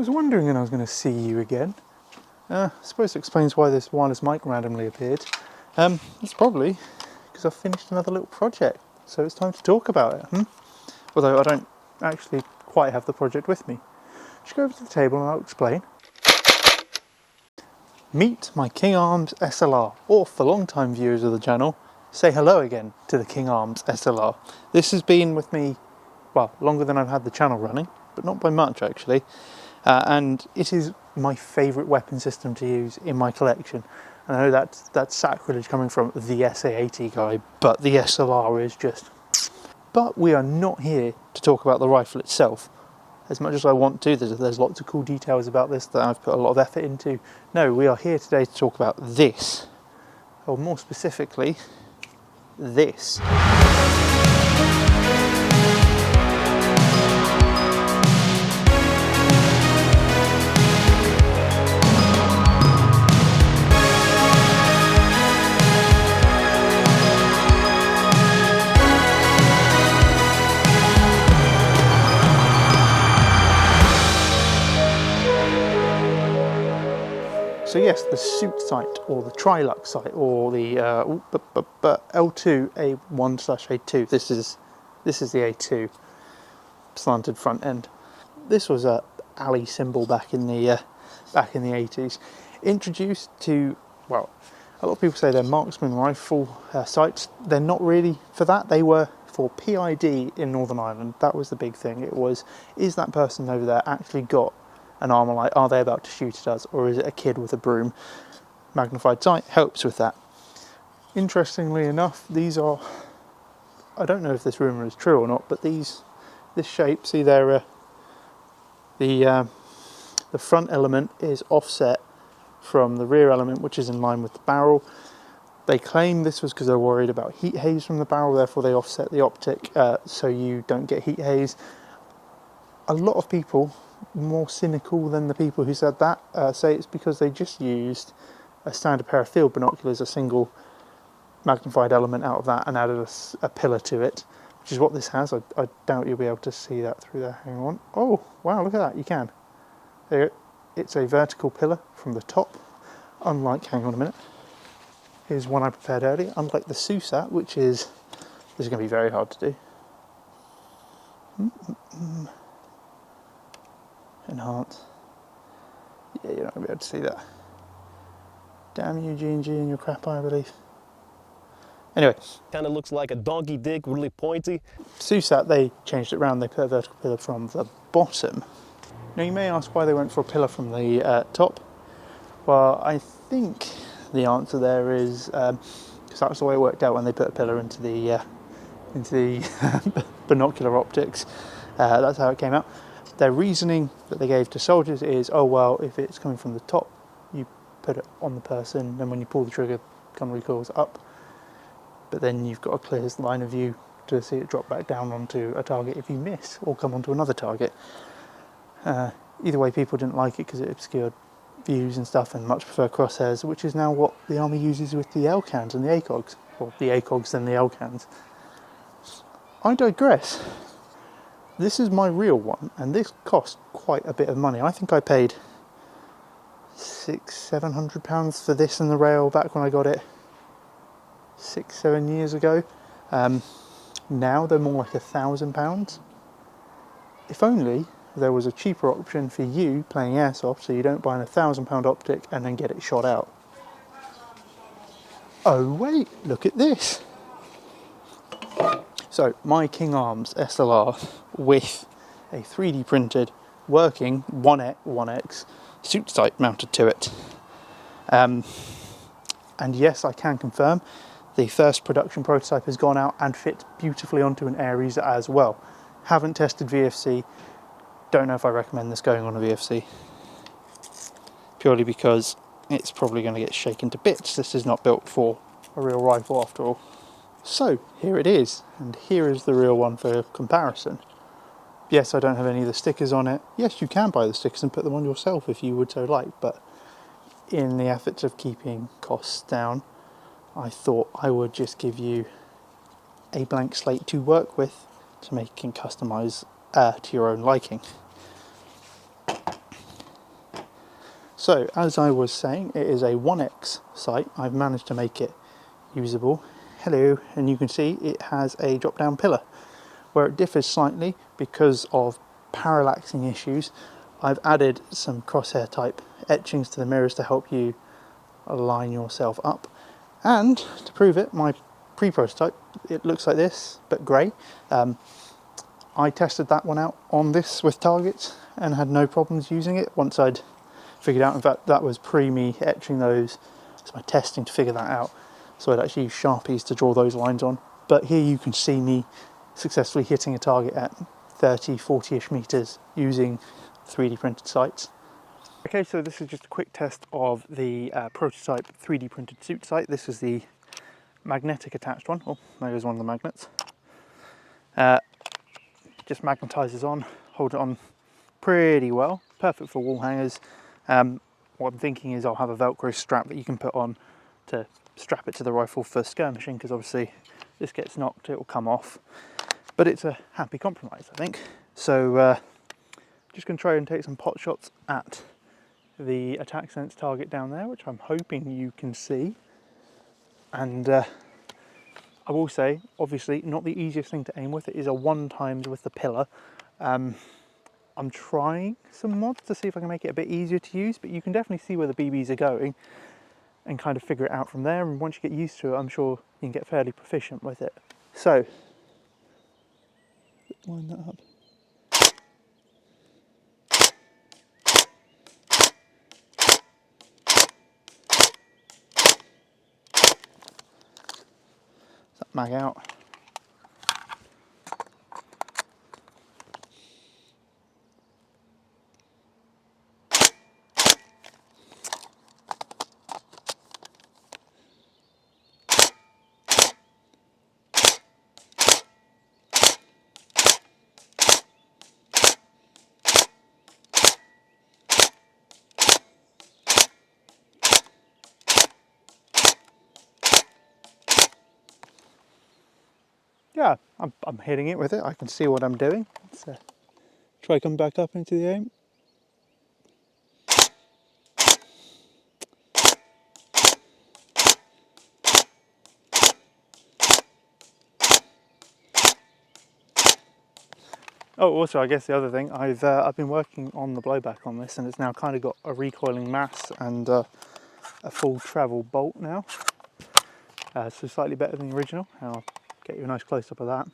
was wondering when I was going to see you again. I suppose it explains why this wireless mic randomly appeared. It's probably because I've finished another little project, so it's time to talk about it. Although I don't actually quite have the project with me. Just go over to the table and I'll explain. Meet my King Arms SLR, or for long-time viewers of the channel, say hello again to the King Arms SLR. This has been with me, well, longer than I've had the channel running, but not by much actually. And it is my favourite weapon system to use in my collection. And I know that's sacrilege coming from the SA80 guy, but the SLR is just... But we are not here to talk about the rifle itself. As much as I want to, there's lots of cool details about this that I've put a lot of effort into. No, we are here today to talk about this. Or more specifically, this. So yes, the SUIT sight, or the Trilux sight, or the L2A1/A2. This is the A2 slanted front end. This was a alley symbol back in the 80s. Introduced to, well, a lot of people say they're marksman rifle sights. They're not really for that. They were for PID in Northern Ireland. That was the big thing. It was, is that person over there actually got an armour light? Are they about to shoot at us, or is it a kid with a broom? Magnified sight helps with that. Interestingly enough, these are, I don't know if this rumour is true or not, but this shape, see there, the front element is offset from the rear element, which is in line with the barrel. They claim this was because they're worried about heat haze from the barrel, therefore they offset the optic so you don't get heat haze. A lot of people, more cynical than the people who said that, say it's because they just used a standard pair of field binoculars, a single magnified element out of that, and added a pillar to it, which is what this has. I doubt you'll be able to see that through there. Hang on. Oh, wow, look at that. You can. There, it's a vertical pillar from the top, unlike, hang on a minute, here's one I prepared earlier, unlike the SUIT, which is, this is going to be very hard to do. Enhance. Yeah, you're not going to be able to see that. Damn you, G&G, and your crap eye, I believe. Anyway. Kind of looks like a donkey dick, really pointy. SUIT, they changed it around. They put a vertical pillar from the bottom. Now, you may ask why they went for a pillar from the top. Well, I think the answer there is because that's the way it worked out when they put a pillar into the binocular optics. That's how it came out. Their reasoning that they gave to soldiers is, oh well, if it's coming from the top, you put it on the person, and when you pull the trigger, gun recoils up. But then you've got a clear line of view to see it drop back down onto a target if you miss, or come onto another target. Either way, people didn't like it because it obscured views and stuff, and much prefer crosshairs, which is now what the army uses with the LCANs and the ACOGs, or the ACOGs and the LCANs. I digress. This is my real one, and this cost quite a bit of money. I think I paid £600-700 for this and the rail back when I got it 6-7 years ago. Now they're more like £1,000. If only there was a cheaper option for you playing Airsoft, so you don't buy an £1,000 optic and then get it shot out. Oh wait, look at this. So, my King Arms SLR with a 3D printed, working 1X SUIT sight mounted to it. And yes, I can confirm the first production prototype has gone out and fits beautifully onto an Aries as well. Haven't tested VFC, don't know if I recommend this going on a VFC. Purely because it's probably going to get shaken to bits. This is not built for a real rifle after all. So, here it is, and here is the real one for comparison. Yes, I don't have any of the stickers on it. Yes, you can buy the stickers and put them on yourself if you would so like, but in the efforts of keeping costs down, I thought I would just give you a blank slate to work with to make and customise to your own liking. So, as I was saying, it is a 1X sight. I've managed to make it usable. Hello, and you can see it has a drop-down pillar. Where it differs slightly because of parallaxing issues, I've added some crosshair type etchings to the mirrors to help you align yourself up. And to prove it, my pre-prototype, it looks like this, but grey. I tested that one out on this with targets and had no problems using it once I'd figured out. In fact, that was me etching those, so my testing to figure that out. So I'd actually use Sharpies to draw those lines on. But here you can see me successfully hitting a target at 30, 40-ish meters using 3D printed sights. Okay, so this is just a quick test of the prototype 3D printed suit sight. This is the magnetic attached one. Oh, there goes one of the magnets. Just magnetizes on, hold it on pretty well, perfect for wall hangers. What I'm thinking is I'll have a Velcro strap that you can put on to strap it to the rifle for skirmishing, because obviously this gets knocked, it will come off. But it's a happy compromise, I think. So just going to try and take some pot shots at the attack sense target down there, which I'm hoping you can see. And I will say, obviously, not the easiest thing to aim with. It is a 1x with the pillar. I'm trying some mods to see if I can make it a bit easier to use, but you can definitely see where the BBs are going and kind of figure it out from there. And once you get used to it, I'm sure you can get fairly proficient with it. So, line that up. That mag out. Yeah, I'm hitting it with it. I can see what I'm doing. Let's try come back up into the aim. Oh, also, I guess the other thing, I've been working on the blowback on this, and it's now kind of got a recoiling mass and a full travel bolt now. So slightly better than the original. I'll get you a nice close-up of that.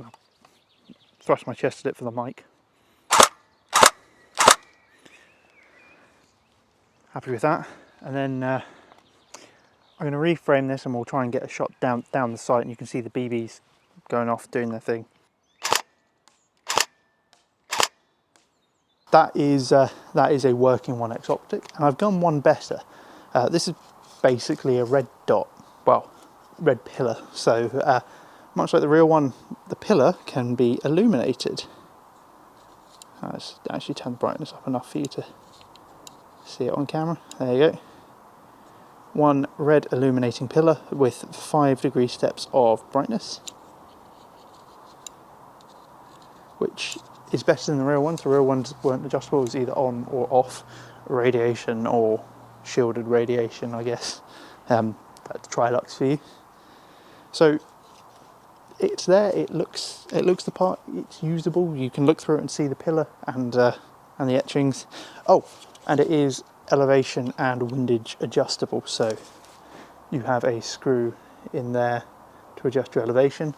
I'll thrust my chest at it for the mic. Happy with that. And then I'm going to reframe this and we'll try and get a shot down the sight, and you can see the BBs going off doing their thing. That is a working 1X optic, and I've done one better. This is basically a red dot, well, red pillar. So much like the real one, the pillar can be illuminated. Let's actually turn the brightness up enough for you to see it on camera. There you go. One red illuminating pillar with 5 degree steps of brightness, which is better than the real ones. The real ones weren't adjustable. It was either on or off radiation or shielded radiation, I guess. That's Trilux for you. So it's there. It looks the part. It's usable. You can look through it and see the pillar and the etchings. Oh, and it is elevation and windage adjustable. So you have a screw in there to adjust your elevation.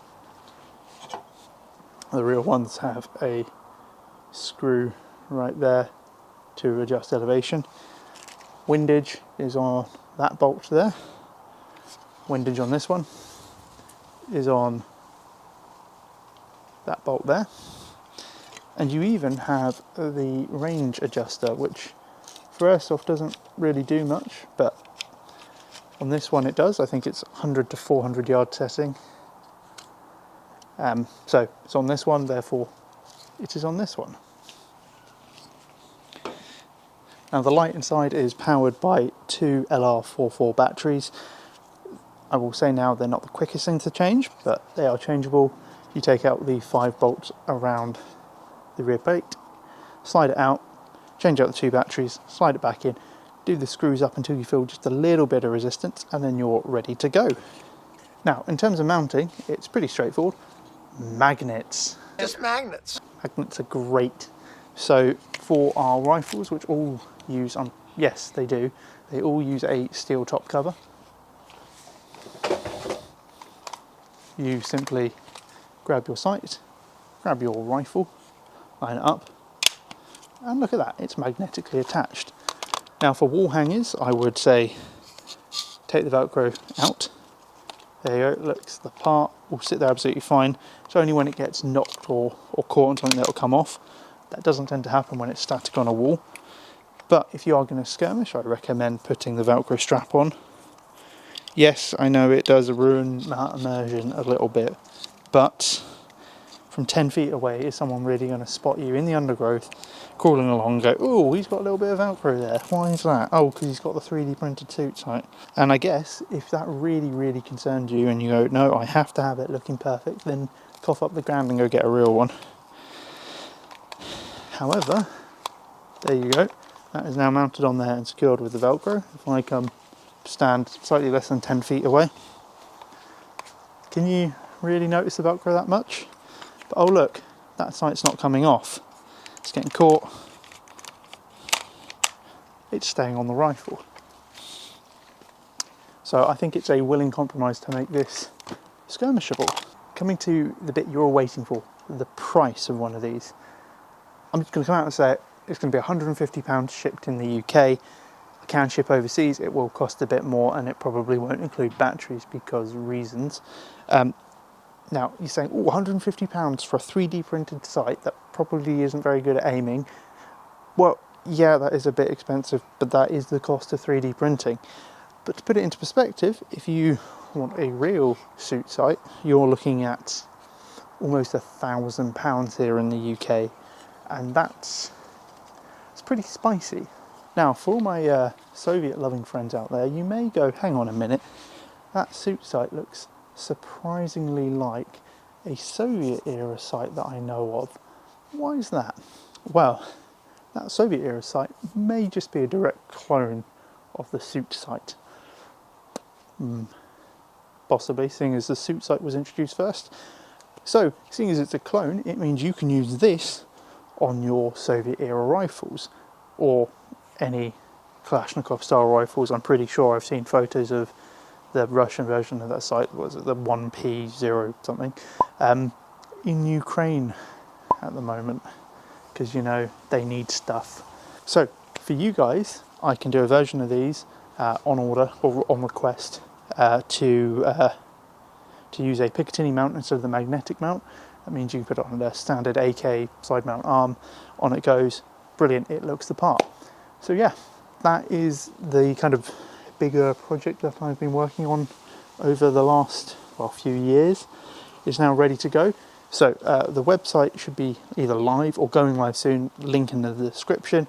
The real ones have a screw right there to adjust elevation. Windage is on that bolt there. Windage on this one is on that bolt there. And you even have the range adjuster, which for Airsoft doesn't really do much, but on this one it does. I think it's 100 to 400 yard setting. So it's on this one, therefore it is on this one. Now the light inside is powered by 2 LR44 batteries. I will say now they're not the quickest thing to change, but they are changeable. You take out the 5 bolts around the rear plate, slide it out, change out the 2 batteries, slide it back in, do the screws up until you feel just a little bit of resistance, and then you're ready to go. Now, in terms of mounting, it's pretty straightforward. Magnets. Just magnets. Magnets are great. So for our rifles, which all use, yes, they do, they all use a steel top cover. You simply grab your sight, grab your rifle, line it up, and look at that, it's magnetically attached. Now for wall hangers, I would say take the Velcro out. There you go, looks, the part will sit there absolutely fine. It's only when it gets knocked or caught on something that will come off. That doesn't tend to happen when it's static on a wall. But if you are going to skirmish, I recommend putting the Velcro strap on. Yes, I know it does ruin that immersion a little bit, but from 10 feet away, is someone really going to spot you in the undergrowth, crawling along and go, oh, he's got a little bit of Velcro there. Why is that? Oh, because he's got the 3D printed suit sight. And I guess if that really, really concerns you and you go, no, I have to have it looking perfect, then cough up the ground and go get a real one. However, there you go. That is now mounted on there and secured with the Velcro. If I come stand slightly less than 10 feet away, can you really notice the Velcro that much? But oh look, that sight's not coming off. It's getting caught. It's staying on the rifle. So I think it's a willing compromise to make this skirmishable. Coming to the bit you're waiting for, the price of one of these. I'm just going to come out and say it's going to be £150 shipped in the UK. I can ship overseas, it will cost a bit more, and it probably won't include batteries because reasons. Now, you're saying, oh, £150 for a 3D printed sight that probably isn't very good at aiming. Well, yeah, that is a bit expensive, but that is the cost of 3D printing. But to put it into perspective, if you want a real suit sight, you're looking at almost £1,000 here in the UK, and it's pretty spicy. Now, for all my Soviet-loving friends out there, you may go, hang on a minute, that suit sight looks surprisingly like a Soviet-era sight that I know of. Why is that? Well, that Soviet-era sight may just be a direct clone of the suit sight. Possibly, seeing as the suit sight was introduced first. So, seeing as it's a clone, it means you can use this on your Soviet-era rifles, or any Kalashnikov style rifles. I'm pretty sure I've seen photos of the Russian version of that sight, was it the 1P0 something, in Ukraine at the moment, because you know they need stuff. So for you guys, I can do a version of these on order or on request to use a Picatinny mount instead of the magnetic mount. That means you can put it on a standard AK side mount arm, on it goes, brilliant, it looks the part. So yeah, that is the kind of bigger project that I've been working on over the last few years. It's now ready to go. So the website should be either live or going live soon, link in the description.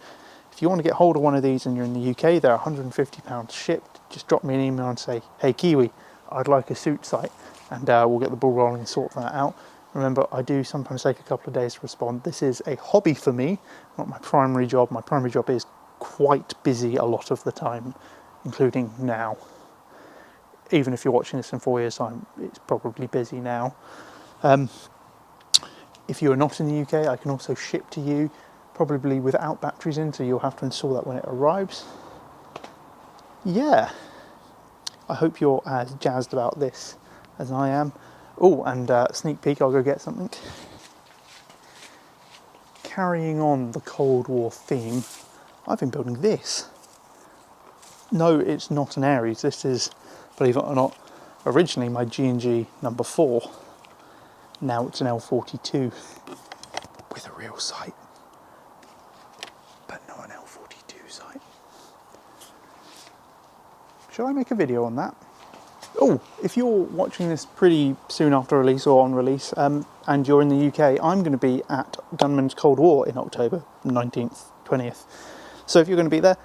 If you want to get hold of one of these and you're in the UK, they're £150 shipped. Just drop me an email and say, hey Kiwi, I'd like a suit sight, and we'll get the ball rolling and sort that out. Remember, I do sometimes take a couple of days to respond. This is a hobby for me, not my primary job. My primary job is quite busy a lot of the time, including now. Even if you're watching this in 4 years' time, it's probably busy now. If you are not in the UK, I can also ship to you, probably without batteries in, so you'll have to install that when it arrives. Yeah, I hope you're as jazzed about this as I am. Oh, and sneak peek, I'll go get something. Carrying on the Cold War theme, I've been building this. No, it's not an Ares. This is, believe it or not, originally my G&G number 4. Now it's an L42 with a real sight, but not an L42 sight. Shall I make a video on that? Oh, if you're watching this pretty soon after release or on release, and you're in the UK, I'm going to be at Gunman's Cold War in October 19th, 20th. So if you're going to be there,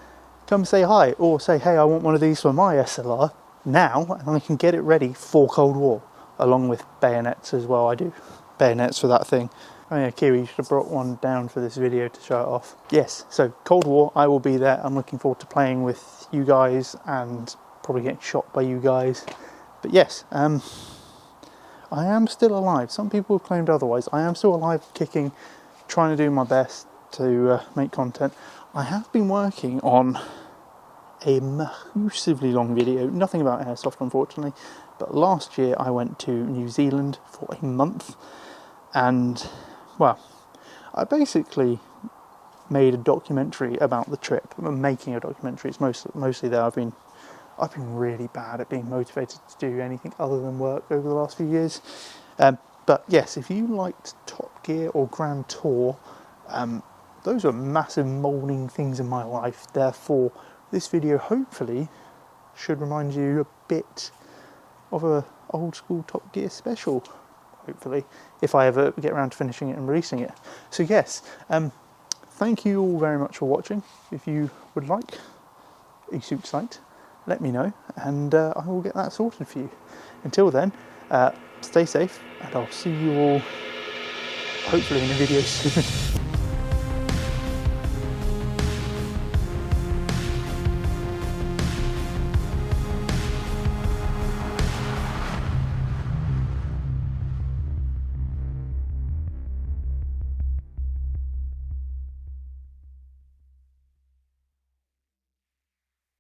come say hi, or say, hey, I want one of these for my SLR now, and I can get it ready for Cold War, along with bayonets as well. I do bayonets for that thing. Oh yeah, Kiwi, you should have brought one down for this video to show it off. Yes, so Cold War, I will be there. I'm looking forward to playing with you guys and probably getting shot by you guys. But yes, I am still alive. Some people have claimed otherwise. I am still alive, kicking, trying to do my best to make content. I have been working on a massively long video, nothing about Airsoft unfortunately, but last year I went to New Zealand for a month and, well, I basically made a documentary about the trip. I'm making a documentary. It's mostly there. I've been really bad at being motivated to do anything other than work over the last few years. But yes, if you liked Top Gear or Grand Tour, those are massive moulding things in my life. Therefore, this video hopefully should remind you a bit of a old school Top Gear special. Hopefully, if I ever get around to finishing it and releasing it. So yes, thank you all very much for watching. If you would like a SUIT sight, let me know and I will get that sorted for you. Until then, stay safe and I'll see you all hopefully in a video soon.